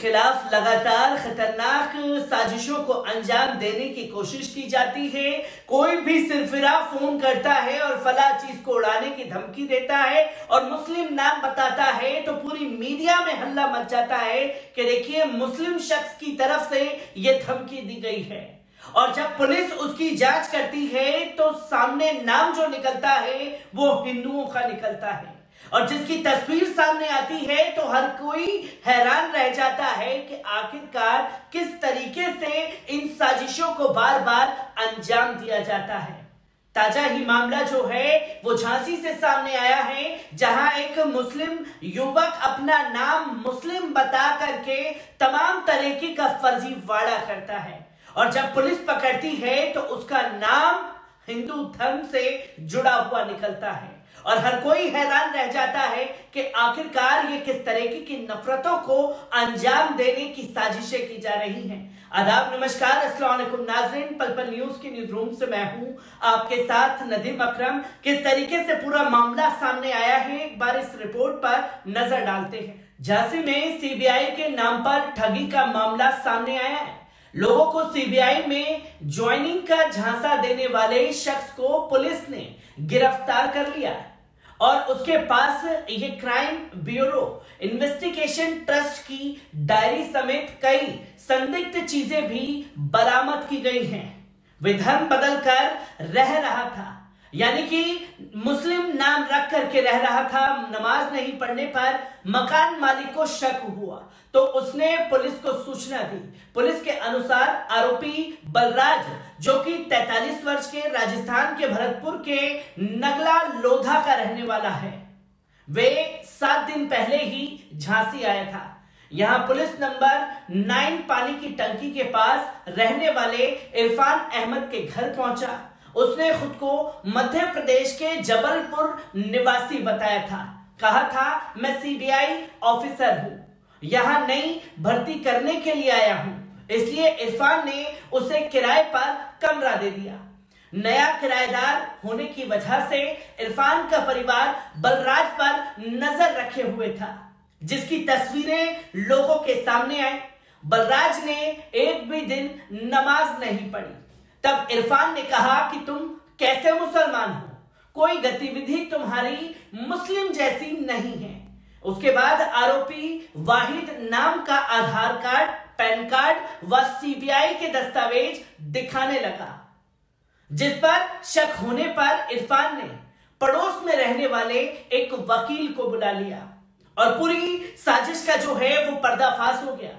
खिलाफ लगातार खतरनाक साजिशों को अंजाम देने की कोशिश की जाती है। कोई भी सिरफिरा फोन करता है और फला चीज को उड़ाने की धमकी देता है और मुस्लिम नाम बताता है तो पूरी मीडिया में हल्ला मच जाता है कि देखिए मुस्लिम शख्स की तरफ से यह धमकी दी गई है। और जब पुलिस उसकी जांच करती है तो सामने नाम जो निकलता है वो हिंदुओं का निकलता है और जिसकी तस्वीर सामने आती है तो हर कोई हैरान रह जाता है कि आखिरकार किस तरीके से इन साजिशों को बार बार अंजाम दिया जाता है। ताजा ही मामला जो है वो झांसी से सामने आया है, जहां एक मुस्लिम युवक अपना नाम मुस्लिम बता करके तमाम तरीके का फर्जीवाड़ा करता है और जब पुलिस पकड़ती है तो उसका नाम हिंदू धर्म से जुड़ा हुआ निकलता है और हर कोई हैरान रह जाता है कि आखिरकार ये किस तरीके की नफरतों को अंजाम देने की साजिशें की जा रही हैं। आदाब, नमस्कार, अस्सलाम वालेकुम नाज़रीन। पल पल न्यूज के न्यूज रूम से मैं हूं आपके साथ नदीम अकरम। किस तरीके से पूरा मामला सामने आया है एक बार इस रिपोर्ट पर नजर डालते हैं। झांसी में सीबीआई के नाम पर ठगी का मामला सामने आया है। लोगों को सीबीआई में ज्वाइनिंग का झांसा देने वाले शख्स को पुलिस ने गिरफ्तार कर लिया और उसके पास ये क्राइम ब्यूरो इन्वेस्टिगेशन ट्रस्ट की डायरी समेत कई संदिग्ध चीजें भी बरामद की गई हैं। वे धर्म बदलकर रह रहा था, यानी कि मुस्लिम नाम रख करके रह रहा था। नमाज नहीं पढ़ने पर मकान मालिक को शक हुआ तो उसने पुलिस को सूचना दी। पुलिस के अनुसार आरोपी बलराज, जो कि 43 वर्ष के राजस्थान के भरतपुर के नगला लोधा का रहने वाला है, वे 7 दिन पहले ही झांसी आया था। यहां पुलिस नंबर 9 पानी की टंकी के पास रहने वाले इरफान अहमद के घर पहुंचा। उसने खुद को मध्य प्रदेश के जबलपुर निवासी बताया था। कहा था मैं सीबीआई ऑफिसर हूं, यहां नई भर्ती करने के लिए आया हूं, इसलिए इरफान ने उसे किराए पर कमरा दे दिया। नया किराएदार होने की वजह से इरफान का परिवार बलराज पर नजर रखे हुए था, जिसकी तस्वीरें लोगों के सामने आई। बलराज ने एक भी दिन नमाज नहीं पढ़ी। तब इरफान ने कहा कि तुम कैसे मुसलमान हो, कोई गतिविधि तुम्हारी मुस्लिम जैसी नहीं है। उसके बाद आरोपी वाहिद नाम का आधार कार्ड, पैन कार्ड व सीबीआई के दस्तावेज दिखाने लगा, जिस पर शक होने पर इरफान ने पड़ोस में रहने वाले एक वकील को बुला लिया और पूरी साजिश का जो है वो पर्दाफाश हो गया।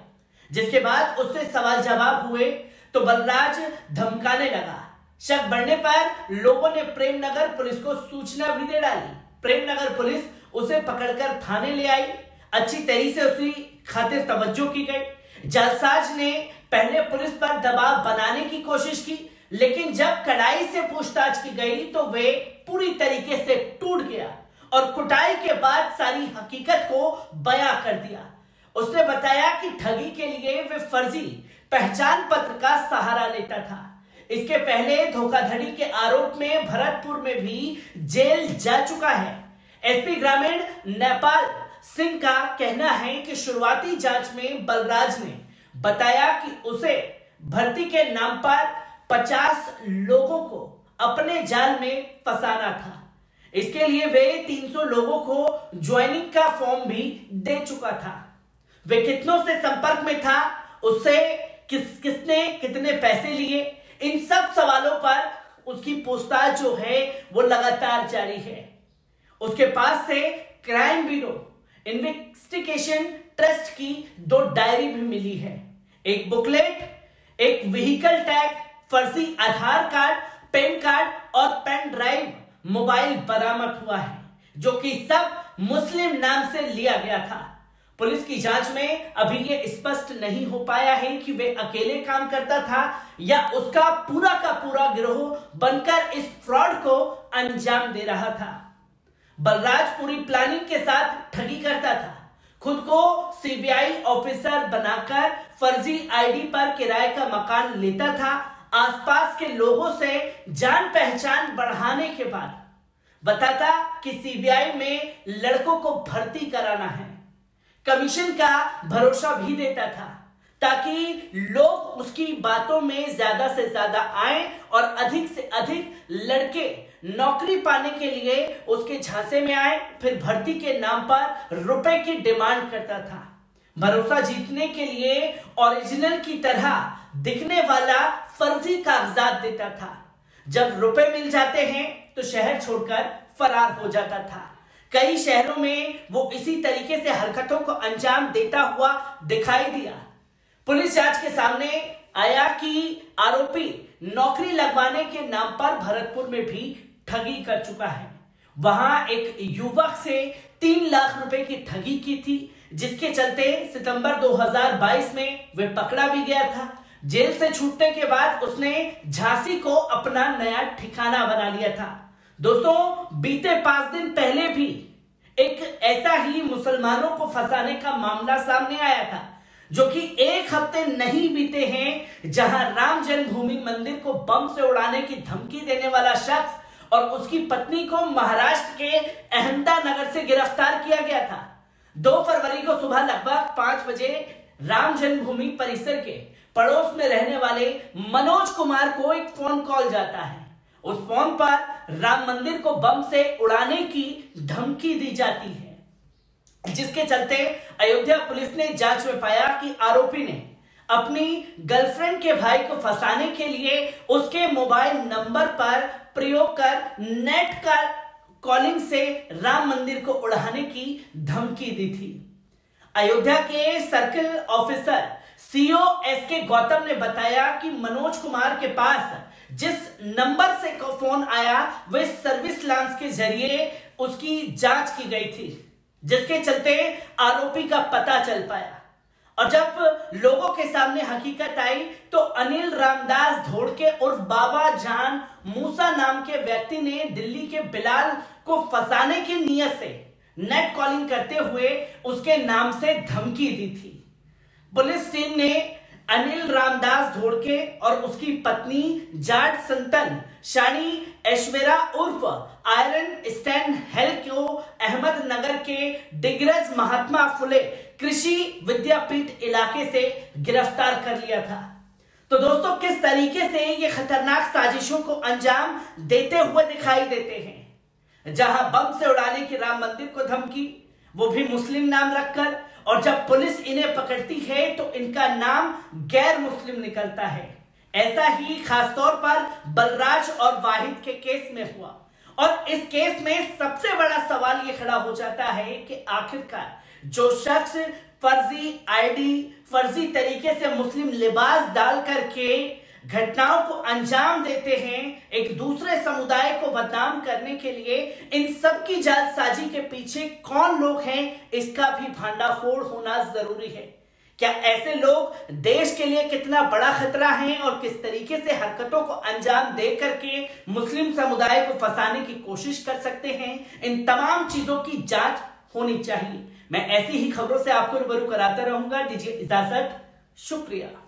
जिसके बाद उससे सवाल जवाब हुए तो बलराज धमकाने लगा। शक बढ़ने पर लोगों ने प्रेमनगर पुलिस को सूचना भी दे डाली। प्रेमनगर पुलिस उसे पकड़कर थाने ले आई। अच्छी तरीके से उसकी खातिर तवज्जो की गई। जालसाज ने पहले पुलिस पर दबाव बनाने की कोशिश की, लेकिन जब कड़ाई से पूछताछ की गई तो वे पूरी तरीके से टूट गया और कुटाई के बाद सारी हकीकत को बयां कर दिया। उसने बताया कि ठगी के लिए वे फर्जी पहचान पत्र का सहारा लेता था। इसके पहले धोखाधड़ी के आरोप में भरतपुर में भी जेल जा चुका है। एसपी ग्रामीण नेपाल सिंह का कहना है कि शुरुआती जांच में बलराज ने बताया कि उसे भर्ती के नाम पर 50 लोगों को अपने जाल में फंसाना था। इसके लिए वे 300 लोगों को ज्वाइनिंग का फॉर्म भी दे चुका था। वे कितनों से संपर्क में था, उससे किसने कितने पैसे लिए, इन सब सवालों पर उसकी पूछताछ जो है वो लगातार जारी है। उसके पास से क्राइम ब्यूरो इन्वेस्टिगेशन ट्रस्ट की 2 डायरी भी मिली है, एक बुकलेट, एक व्हीकल टैग, फर्जी आधार कार्ड, पैन कार्ड और पेन ड्राइव मोबाइल बरामद हुआ है, जो कि सब मुस्लिम नाम से लिया गया था। पुलिस की जांच में अभी यह स्पष्ट नहीं हो पाया है कि वे अकेले काम करता था या उसका पूरा का पूरा गिरोह बनकर इस फ्रॉड को अंजाम दे रहा था। बलराज पूरी प्लानिंग के साथ ठगी करता था। खुद को सीबीआई ऑफिसर बनाकर फर्जी आईडी पर किराए का मकान लेता था। आसपास के लोगों से जान पहचान बढ़ाने के बाद बताता कि सीबीआई में लड़कों को भर्ती कराना है। कमीशन का भरोसा भी देता था ताकि लोग उसकी बातों में ज्यादा से ज्यादा आए और अधिक से अधिक लड़के नौकरी पाने के लिए उसके झांसे में आए। फिर भर्ती के नाम पर रुपए की डिमांड करता था। भरोसा जीतने के लिए ओरिजिनल की तरह दिखने वाला फर्जी कागजात देता था। जब रुपए मिल जाते हैं तो शहर छोड़कर फरार हो जाता था। कई शहरों में वो इसी तरीके से हरकतों को अंजाम देता हुआ दिखाई दिया। पुलिस जांच के सामने आया कि आरोपी नौकरी लगवाने के नाम पर भरतपुर में भी ठगी कर चुका है। वहां एक युवक से 3 लाख रुपए की ठगी की थी, जिसके चलते सितंबर 2022 में वे पकड़ा भी गया था। जेल से छूटने के बाद उसने झांसी को अपना नया ठिकाना बना लिया था। दोस्तों, बीते 5 दिन पहले भी एक ऐसा ही मुसलमानों को फंसाने का मामला सामने आया था, जो कि 1 हफ्ते नहीं बीते हैं जहां राम जन्मभूमि मंदिर को बम से उड़ाने की धमकी देने वाला शख्स और उसकी पत्नी को महाराष्ट्र के अहमदानगर से गिरफ्तार किया गया था। 2 फरवरी को सुबह लगभग 5 बजे राम जन्मभूमि परिसर के पड़ोस में रहने वाले मनोज कुमार को एक फोन कॉल जाता है। उस फोन पर राम मंदिर को बम से उड़ाने की धमकी दी जाती है, जिसके चलते अयोध्या पुलिस ने जांच में पाया कि आरोपी ने अपनी गर्लफ्रेंड के भाई को फंसाने के लिए उसके मोबाइल नंबर पर प्रयोग कर नेट का कॉलिंग से राम मंदिर को उड़ाने की धमकी दी थी। अयोध्या के circle officer CO SK Gautam ने बताया कि मनोज कुमार के पास जिस नंबर से फोन आया वह सर्विस लांस के जरिए उसकी जांच की गई थी, जिसके चलते आरोपी का पता चल पाया। और जब लोगों के सामने हकीकत आई तो अनिल रामदास धोड़के उर्फ बाबा जान मूसा नाम के व्यक्ति ने दिल्ली के बिलाल को फंसाने की नीयत से नेट कॉलिंग करते हुए उसके नाम से धमकी दी थी। पुलिस टीम ने अनिल रामदास धोड़के और उसकी पत्नी जाट संतन शानी ऐश्वर्या उर्फ आयरन स्टैंड हेल को अहमदनगर के डिग्रज महात्मा फुले कृषि विद्यापीठ इलाके से गिरफ्तार कर लिया था। तो दोस्तों, किस तरीके से ये खतरनाक साजिशों को अंजाम देते हुए दिखाई देते हैं, जहां बम से उड़ाने की राम मंदिर को धमकी, वो भी मुस्लिम नाम रखकर, और जब पुलिस इन्हें पकड़ती है तो इनका नाम गैर मुस्लिम निकलता है। ऐसा ही खासतौर पर बलराज और वाहिद के केस में हुआ। और इस केस में सबसे बड़ा सवाल यह खड़ा हो जाता है कि आखिरकार जो शख्स फर्जी आईडी, फर्जी तरीके से मुस्लिम लिबास डाल करके घटनाओं को अंजाम देते हैं, एक दूसरे समुदाय को बदनाम करने के लिए, इन सब की जालसाजी के पीछे कौन लोग हैं, इसका भी भांडाफोड़ होना जरूरी है। क्या ऐसे लोग देश के लिए कितना बड़ा खतरा हैं और किस तरीके से हरकतों को अंजाम दे करके मुस्लिम समुदाय को फंसाने की कोशिश कर सकते हैं, इन तमाम चीजों की जांच होनी चाहिए। मैं ऐसी ही खबरों से आपको रूबरू कराता रहूंगा। दीजिए इजाजत, शुक्रिया।